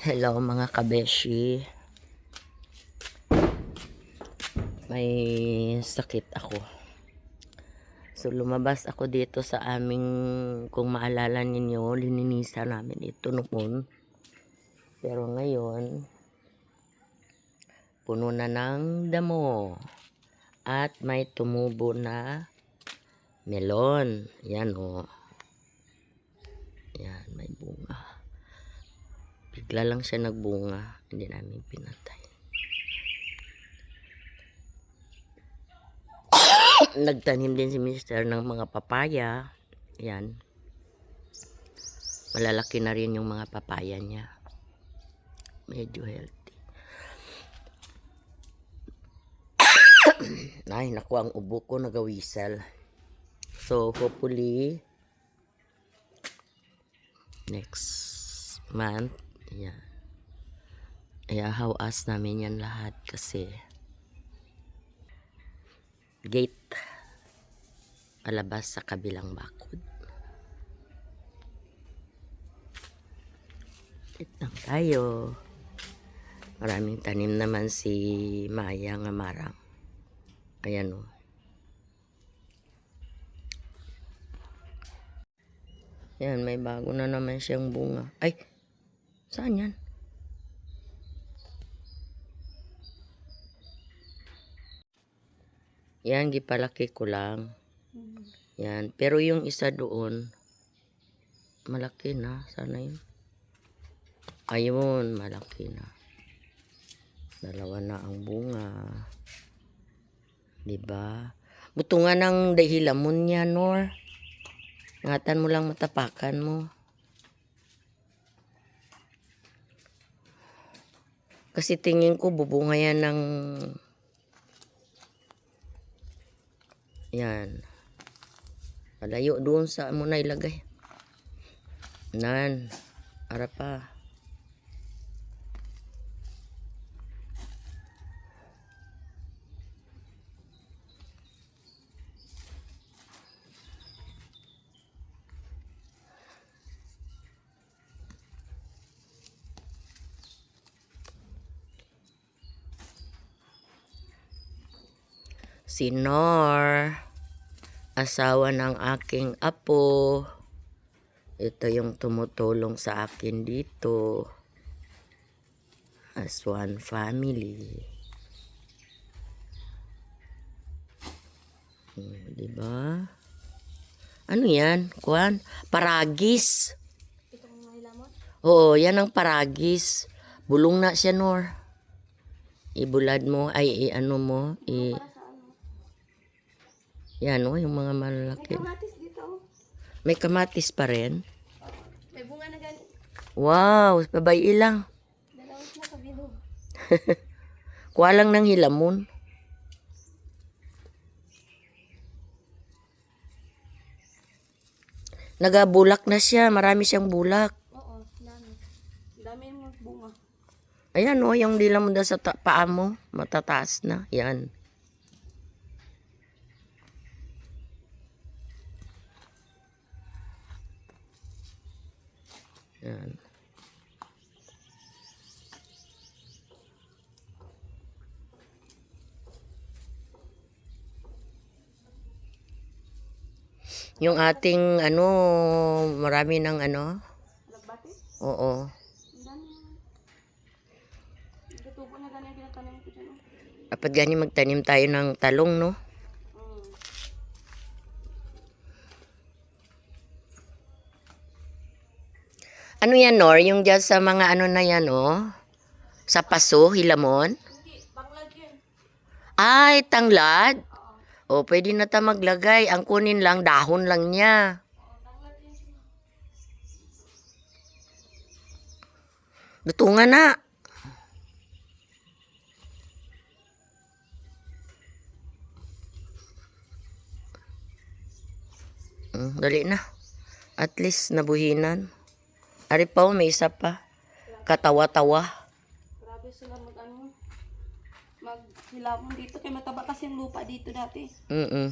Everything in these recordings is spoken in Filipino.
Hello mga kabeshi. May sakit ako. So lumabas ako dito sa aming, kung maalala ninyo, lininisan namin ito noon. Pero ngayon, puno na ng damo. At may tumubo na melon. Yan o. Yan, may bunga. Bigla lang siya nagbunga. Hindi namin pinatay. Nagtanim din si Mister ng mga papaya. Yan. Malalaki na rin yung mga papaya niya. Medyo healthy. Ay, naku, ang ubo ko nagawisal. So, hopefully, next month, yan. Iahawas namin yan lahat kasi gate palabas sa kabilang bakod. Gate lang tayo. Maraming tanim naman si Maya nga marang. Ayan o. Yan, may bago na naman siyang bunga. Ay, saan yan? Yan, gipalaki ko lang. Yan, pero yung isa doon, malaki na. Sana yun. Ayun, malaki na. Dalawa na ang bunga. Diba? Buto nga ng dahilamon niya, Nor. Ngatan mo lang matapakan mo. Kasi tingin ko bubunga yan ng... Yan. Palayo doon sa mo na ilagay. Nan. Ara pa. Si Nor, asawa ng aking apo. Ito yung tumutulong sa akin dito. As one family. Diba? Ano yan? Kuan? Paragis. Oo, yan ang paragis. Bulong na siya, Nor. Ibulad mo, ay ano mo, yan o, yung mga malalaki. May kamatis dito. May kamatis pa rin. May bunga na ganit. Wow, pabay ilang. Dalawang na kabilog. Kuha lang ng hilamon. Nagabulak na siya, marami siyang bulak. Oo, dami. Dami mo bunga. Ayan o, yung dila mo sa paa mo, matataas na. Yan. Yan. Yung ating ano, marami ng ano. Lagbati? Oo. Dami. Tutubo na ganyan pinatanim ko dyan. Dapat ganyan magtanim tayo ng talong, no? Ano yan, Nor? Yung dyan sa mga ano na yan, oh? Sa paso, hilamon? Hindi, banglad yun. Ay, tanglad? O, pwede na ta maglagay. Ang kunin lang, dahon lang niya. Banglad yun. Lutungan na. Dali na. At least nabuhinan. Ari pa, may isa pa. Katawa-tawa. Grabe sila maghilapon dito. Kaya mataba kasi yung lupa dito dati. Saboy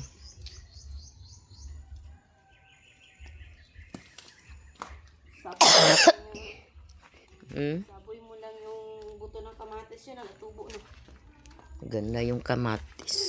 mo buto ng kamatis yun, natubo na. Ganda yung kamatis.